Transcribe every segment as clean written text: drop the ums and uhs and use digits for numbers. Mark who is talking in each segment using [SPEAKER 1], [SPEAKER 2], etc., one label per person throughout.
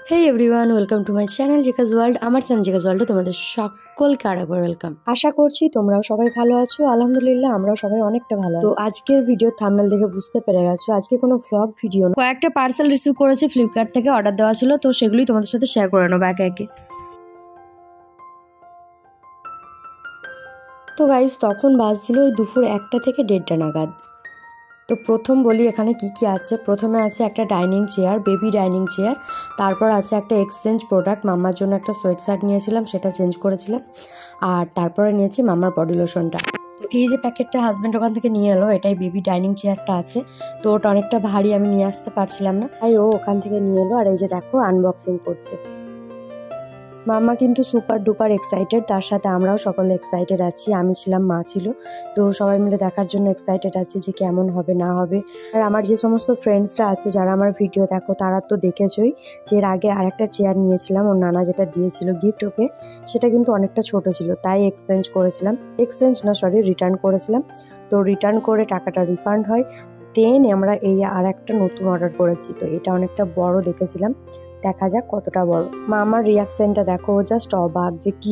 [SPEAKER 1] Hey everyone, welcome to my channel Zikas world. আমার channel জিকাস ওয়ার্ল্ডে তোমাদের সকলকে আরেকবার ওয়েলকাম। আশা করছি তোমরাও সবাই ভালো আছো। আলহামদুলিল্লাহ আমরাও সবাই অনেকটা ভালো আছি। তো আজকের ভিডিও থাম্বনেল দেখে বুঝতে পেরে গেছো আজকে কোনো ভ্লগ ভিডিও না, কয়েকটা পার্সেল রিসিভ করেছি, ফ্লিপকার্ট থেকে অর্ডার দেওয়া ছিল, তো সেগুলোই তোমাদের সাথে শেয়ার করে নেবো একে একে। তো গাইজ তখন বাজছিল ওই দুপুর 1টা থেকে 1:30 নাগাদ। তো প্রথম বলি এখানে কি কি আছে। প্রথমে আছে একটা dining chair, baby dining chair. তারপর আছে একটা এক্সচেঞ্জ প্রোডাক্ট, মাম্মার জন্য একটা সোয়েট শার্ট নিয়েছিলাম, সেটা চেঞ্জ করেছিলাম। আর তারপরে নিয়েছি মাম্মার বডি লোশনটা। তো এই যে প্যাকেটটা হাজব্যান্ড ওখান থেকে নিয়ে এলো, এটাই বেবি ডাইনিং চেয়ারটা আছে। তো ওটা অনেকটা ভারী, আমি নিয়ে আসতে পারছিলাম না, তাই ও ওখান থেকে নিয়ে এলো। আর এই যে দেখো আনবক্সিং করছে। মাম্মা কিন্তু সুপার ডুপার এক্সাইটেড, তার সাথে আমরাও সকলে এক্সাইটেড আছি। আমি ছিলাম, মা ছিল, তো সবাই মিলে দেখার জন্য এক্সাইটেড আছি যে কেমন হবে না হবে। আর আমার যে সমস্ত ফ্রেন্ডসরা আছে যারা আমার ভিডিও দেখো তারা তো দেখেছই যে এর আগে আর একটা চেয়ার নিয়েছিলাম, ওর নানা যেটা দিয়েছিল গিফট ওকে, সেটা কিন্তু অনেকটা ছোট ছিল, তাই রিটার্ন করেছিলাম। তো রিটার্ন করে টাকাটা রিফান্ড হয়, দেন আমরা এই আর একটা নতুন অর্ডার করেছি। তো এটা অনেকটা বড় দেখেছিলাম, দেখা যাক কতটা বড়। মা আমার রিয়াকশনটা দেখো, জাস্ট অবাক যে কি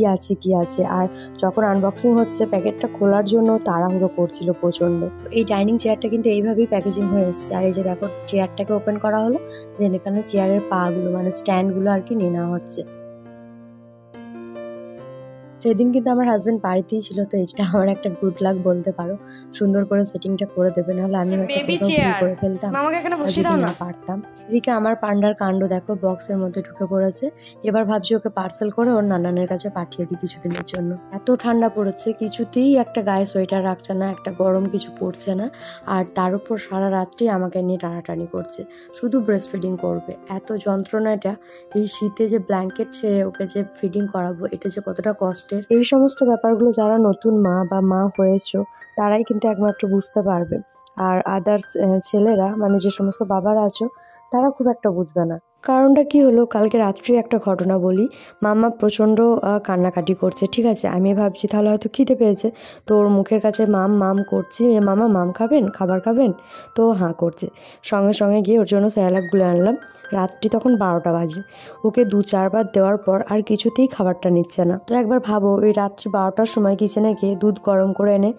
[SPEAKER 1] আছে। আর যখন আনবক্সিং হচ্ছে প্যাকেটটা খোলার জন্য তাড়াহুড়ো করছিল প্রচন্ড। এই ডাইনিং চেয়ারটা কিন্তু এইভাবেই প্যাকেজিং হয়ে এসেছে। আর এই যে দেখো চেয়ারটাকে ওপেন করা হলো, দেন এখানে চেয়ারের পাগুলো মানে স্ট্যান্ডগুলো আর কি নিয়ে নেওয়া হচ্ছে। সেদিন কিন্তু আমার হাজবেন্ড বাড়িতেই ছিল, তো এটা আমার একটা গুড লাক বলতে পারো। সুন্দর করে সেটিংটা করে দেবে, নাহলে আমি হয়তো কোথাও ভুল করে ফেলতাম, যদি না পারতাম। এদিকে আমার পান্ডার কাণ্ড দেখো, বক্সের মধ্যে ঢুকে পড়েছে। এবার ভাবছি ওকে পার্সেল করে ওর নানানের কাছে পাঠিয়ে দিই কিছুদিনের জন্য। এত ঠান্ডা পড়েছে, কিছুতেই একটা গায়ে সোয়েটার রাখছে না, একটা গরম কিছু পড়ছে না। আর তার উপর সারা রাত্রি আমাকে নিয়ে টানাটানি করছে, শুধু ব্রেস্ট ফিডিং করবে। এত যন্ত্রণাটা, এই শীতে যে ব্ল্যাঙ্কেট ছেড়ে ওকে যে ফিডিং করাবো, এটা যে কতটা কষ্ট। এই সমস্ত ব্যাপারগুলো যারা নতুন মা বা মা হয়েছো তারাই কিন্তু একমাত্র বুঝতে পারবে। আর আদার্স ছেলেরা মানে যে সমস্ত বাবারা আছো তারা খুব একটা বুঝবে না। কারণটা কি হলো, কালকে রাত্রি একটা ঘটনা বলি। মাম্মা প্রচণ্ড কান্নাকাটি করছে, ঠিক আছে। আমি ভাবছি তাহলে হয়তো খিদে পেয়েছে, তো ওর মুখের কাছে মাম মাম করছি, মামা মাম খাবেন, খাবার খাবেন? তো হাঁ করছে। সঙ্গে সঙ্গে গিয়ে ওর জন্য স্যালাড গুলে আনলাম। রাত্রি তখন 12টা বাজে। ওকে 2-4 বার দেওয়ার পর আর কিছুতেই খাবারটা নিচ্ছে না। তো একবার ভাবো, ওই রাত্রি 12টার সময় কিচেনে গিয়ে দুধ গরম করে এনে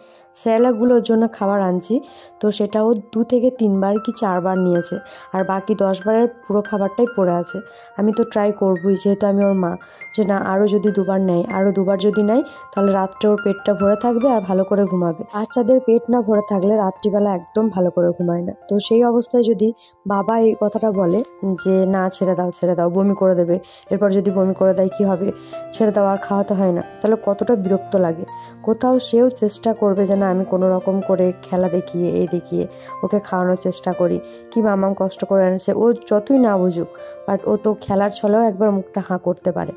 [SPEAKER 1] স্যালাডগুলোর জন্য খাবার আনছি, তো সেটাও 2 থেকে 3 বার কি 4 বার নিয়েছে। আর বাকি 10 বারের পুরো খাবারটাই পড়ে আছে। আমি তো ট্রাই করবই, যেহেতু আমি ওর মা, যে না আরও যদি 2 বার নেয়, আরও 2 বার যদি নেয় তাহলে রাত্রে ওর পেটটা ভরে থাকবে আর ভালো করে ঘুমাবে। বাচ্চাদের পেট না ভরে থাকলে রাত্রিবেলা একদম ভালো করে ঘুমায় না। তো সেই অবস্থায় যদি বাবা এই কথাটা বলে যে না ছেড়ে দাও, বমি করে দেবে, এরপর যদি বমি করে দেয় কি হবে, ছেড়ে দাও আর খাওয়াতে হয় না, তাহলে কতটা বিরক্ত লাগে। কোথাও সেও চেষ্টা করবে যে না আমি কোনো রকম করে খেলা দেখিয়ে দেখিয়ে ওকে খাওয়ানোর চেষ্টা করি, কি মামাম কষ্ট করে এনেছে, ও যতই না বুঝুক, বাট ও তো খেলার ছলেও একবার মুখটা হাঁ করতে পারে।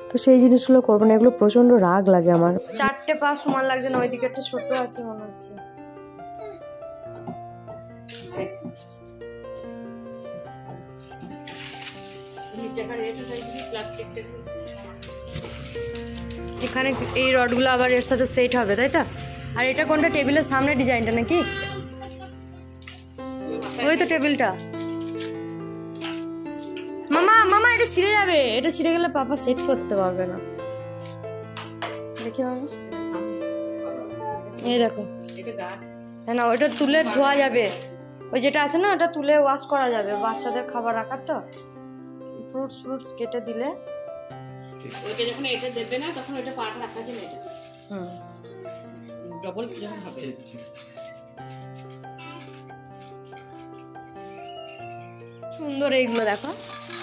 [SPEAKER 1] তো সেই জিনিসগুলো করবো না, এগুলো প্রচন্ড রাগ লাগে আমার। 4টে পা সমান লাগছে না, ওইদিকে একটা ছোট আছে মনে হচ্ছে। এখানে এই রডগুলো আবার এর সাথে সেট হবে, তাই তো? আর এটা কোনটা, টেবিলের সামনে ডিজাইনটা নাকি? ওই তো টেবিলটা। মামা এটা ছিঁড়ে যাবে, এটা ছিঁড়ে গেলে পাপা সেট করতে পারবে না। দেখি মামা, এই দেখো, হ্যাঁ না ওটা তুলে ধোয়া যাবে, ওই যেটা আছে না ওটা তুলে ওয়াশ করা যাবে। বাচ্চাদের খাবার রাখার তো, ফ্রুটস কেটে দিলে ওইটা যখন এটা দেবে না তখন ওটা পাটা রাখা যাবে। এটা ডবল যখন হবে। সুন্দর এইগুলো দেখো,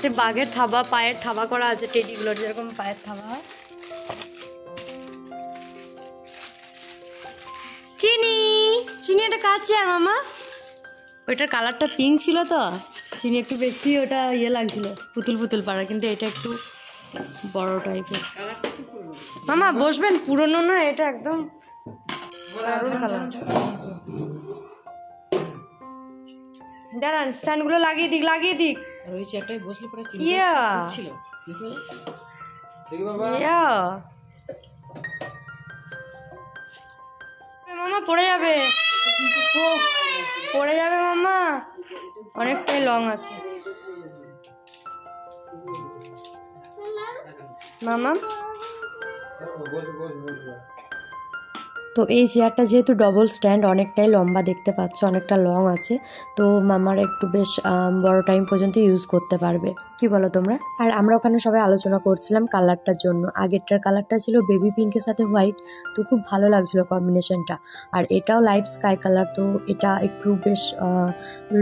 [SPEAKER 1] সে বাঘের থাবা, পায়ের থাবা করা আছে, টেডিগুলোর যেরকম পায়ের থাবা হয়। চিনি এটা কাজ চেয়ার মামা, ওইটার কালারটা পিঙ্ক ছিল তো চিনি একটু বেশি ওটা লাগছিল, পুতুল পাড়া, কিন্তু এটা একটু বড় টাইপের। মামা বসবেন, পুরনো না এটা একদম দারুণ কালার। দাঁড়ান স্ট্যান্ডগুলো লাগিয়ে দিক। আর ওই চেয়ারটায় বসলে পরে ছিল মামা পড়ে যাবে মামা, অনেকটাই লং আছে। মামা। তো এই চেয়ারটা যেহেতু ডবল স্ট্যান্ড, অনেকটাই লম্বা দেখতে পাচ্ছ, অনেকটা লং আছে, তো মামার একটু বেশ বড় টাইম পর্যন্ত ইউজ করতে পারবে। কি বলো তোমরা? আর আমরা ওখানে সবাই আলোচনা করছিলাম কালারটার জন্য। আগেরটার কালারটা ছিল বেবি পিঙ্কের সাথে হোয়াইট, তো খুব ভালো লাগছিল কম্বিনেশনটা। আর এটাও লাইট স্কাই কালার, তো এটা একটু বেশ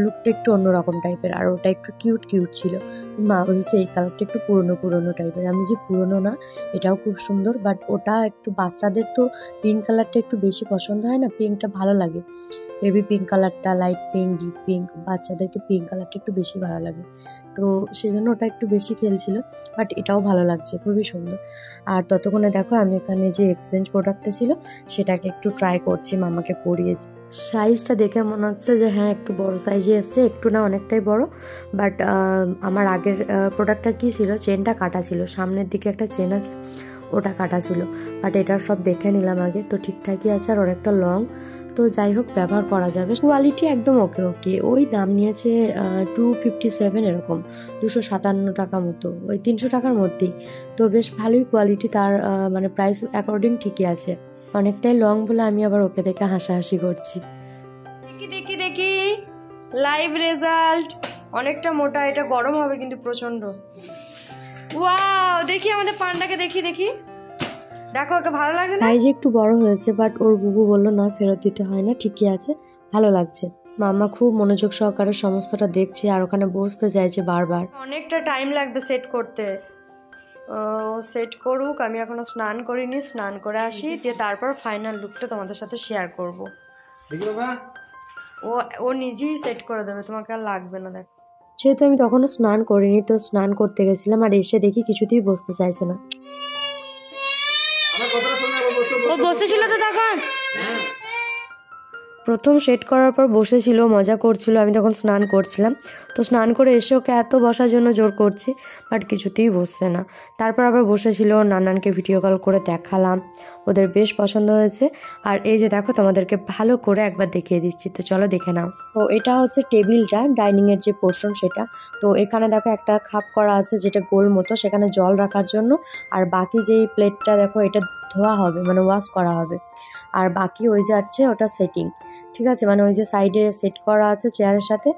[SPEAKER 1] লুকটা একটু অন্যরকম টাইপের, আর ওটা একটু কিউট কিউট ছিল। তো মা বলছে এই কালারটা একটু পুরনো টাইপের। আমি যে পুরনো না, এটাও খুব সুন্দর, বাট ওটা একটু বাচ্চাদের তো পিঙ্ক কালারটা একটু বেশি পছন্দ হয় না, পিঙ্কটা ভালো লাগে। বেবি পিঙ্ক কালারটা, লাইট পিঙ্ক, ডিপ পিঙ্ক, বাচ্চাদেরকে পিঙ্ক কালারটা একটু বেশি ভালো লাগে, তো সেই জন্য ওটা একটু বেশি খেলছিল। বাট এটাও ভালো লাগছে, খুবই সুন্দর। আর ততক্ষণে দেখো আমি এখানে যে এক্সচেঞ্জ প্রোডাক্টটা ছিল সেটাকে একটু ট্রাই করছি, মামাকে পরিয়েছি। সাইজটা দেখে মনে হচ্ছে যে হ্যাঁ একটু বড় সাইজে এসছে, একটু না অনেকটাই বড়। বাট আমার আগের প্রোডাক্টটা কী ছিল, চেনটা কাটা ছিল, সামনের দিকে একটা চেন আছে, ওটা কাটা ছিল। বাট এটা সব দেখে নিলাম আগে, তো ঠিকঠাকই আছে, আর অনেকটা লং, তো যাই হোক ব্যবহার করা যাবে। কোয়ালিটি একদম ওকে। ওই দাম নিয়েছে 257 এরকম, 257 টাকা মতো, ওই 300 টাকার মধ্যেই। তো বেশ ভালোই কোয়ালিটি, তার মানে প্রাইস অ্যাকর্ডিং ঠিকই আছে। অনেকটাই লং বলে আমি আবার ওকে দেখে হাসাহাসি করছি। দেখি লাইভ রেজাল্ট, অনেকটা মোটা, এটা গরম হবে কিন্তু প্রচন্ড। ওয়াও, দেখি আমাদের পান্ডাকে, দেখি দেখো, ওকে ভালো লাগছে না? সাইজ একটু বড় হয়েছে, বাট ওর বুবু বললো না, ফেরত দিতে হয় না, ঠিকই আছে, ভালো লাগছে। মামা খুব মনোযোগ সহকারে সমস্তটা দেখছে, আর ওখানে বসতে চাইছে বারবার। অনেকটা টাইম লাগবে সেট করতে, সেট করুক, আমি এখনো স্নান করিনি, স্নান করে আসি, দিয়ে তারপর ফাইনাল লুকটা তোমাদের সাথে শেয়ার করবো। ও নিজেই সেট করে দেবে, তোমাকে আর লাগবে না। দেখো, যেহেতু আমি তখনও স্নান করিনি, তো স্নান করতে গেছিলাম, আর এসে দেখি কিছুতেই বসতে চাইছে না। ও বসেছিল তো তখন, প্রথম সেট করার পর বসেছিল, মজা করছিল, আমি তখন স্নান করছিলাম। তো স্নান করে এসে ওকে এত বসার জন্য জোর করছি, বাট কিছুতেই বসছে না। তারপর আবার বসেছিল, নানানকে ভিডিও কল করে দেখালাম, ওদের বেশ পছন্দ হয়েছে। আর এই যে দেখো, তোমাদেরকে ভালো করে একবার দেখিয়ে দিচ্ছি, তো চলো দেখে নাও। তো এটা হচ্ছে টেবিলটা, ডাইনিংয়ের যে পোর্শন সেটা। তো এখানে দেখো একটা খাপ করা আছে যেটা গোল মতো, সেখানে জল রাখার জন্য। আর বাকি যেই প্লেটটা দেখো, এটা ধোয়া হবে, মানে ওয়াশ করা হবে। আর বাকি ওই যে আছে ওটা সেটিং, ঠিক আছে, মানে ওই যে সাইডে সেট করা আছে চেয়ারের সাথে।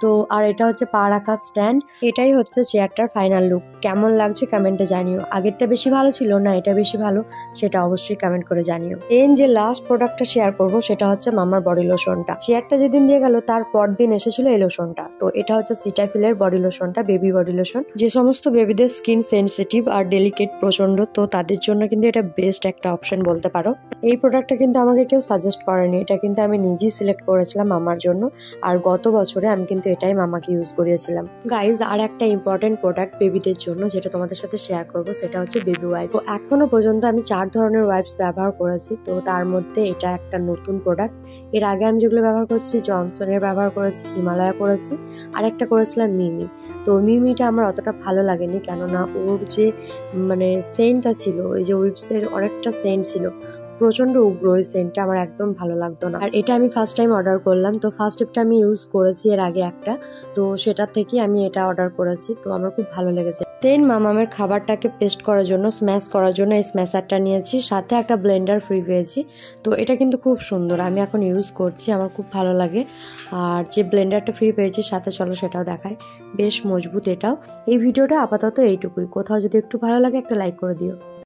[SPEAKER 1] তো আর এটা হচ্ছে পা রাখা স্ট্যান্ড। এটাই হচ্ছে চেয়ারটার ফাইনাল লুক। কেমন লাগছে কমেন্টে জানিও। আগেরটা বেশি ভালো ছিল না এটা বেশি ভালো, সেটা অবশ্যই কমেন্ট করে জানিও। দেন যে লাস্ট প্রোডাক্টটা শেয়ার করব সেটা হচ্ছে মামার বডি লোশনটা। চেয়ারটা যেদিন দিয়ে গেল তার পর দিন এসেছিল এই লোশনটা। তো এটা হচ্ছে সিটাফিলের বডি লোশনটা, বেবি বডি লোশন। যে সমস্ত বেবিদের স্কিন সেনসিটিভ আর ডেলিকেট প্রচন্ড, তো তাদের জন্য কিন্তু এটা বেস্ট একটা অপশন বলতে পারো। এই প্রোডাক্টটা কিন্তু আমাকে কেউ সাজেস্ট করেনি, এটা কিন্তু আমি নিজেই সিলেক্ট করেছিলাম মামার জন্য। আর গত বছরে আমি কিন্তু এটাই মামাকে ইউজ করিয়েছিলাম। গাইজ, আর একটা ইম্পর্টেন্ট প্রোডাক্ট বেবিদের জন্য যেটা তোমাদের সাথে শেয়ার করব সেটা হচ্ছে বেবি ওয়াইপ। তো এখনো পর্যন্ত আমি 4 ধরনের ওয়াইপস ব্যবহার করেছি, তো তার মধ্যে এটা একটা নতুন প্রোডাক্ট। এর আগে আমি যেগুলো ব্যবহার করছি, জনসনের ব্যবহার করেছি, হিমালয়া করেছি, আর একটা করেছিলাম মিমি। তো মিমিটা আমার অতটা ভালো লাগেনি, কেননা ওর যে মানে সেন্টটা ছিল, ওই যে উইপসের অনেকটা সেন্ট ছিল, প্রচন্ড উগ্র, ওই সেন্টটা আমার একদম ভালো লাগতো না। আর এটা আমি ফার্স্ট টাইম অর্ডার করলাম, তো ফার্স্ট স্টেপটা আমি ইউজ করেছি এর আগে একটা, তো সেটা থেকে আমি এটা অর্ডার করেছি, তো আমার খুব ভালো লেগেছে। দেন মামামের খাবারটাকে পেস্ট করার জন্য, স্ম্যাশ করার জন্য এই স্ম্যাশারটা নিয়েছি, সাথে একটা ব্লেন্ডার ফ্রি পেয়েছি। তো এটা কিন্তু খুব সুন্দর, আমি এখন ইউজ করছি, আমার খুব ভালো লাগে। আর যে ব্লেন্ডারটা ফ্রি পেয়েছি সাথে, চলো সেটাও দেখায়, বেশ মজবুত এটাও। এই ভিডিওটা আপাতত এইটুকুই। কোথাও যদি একটু ভালো লাগে একটা লাইক করে দিও।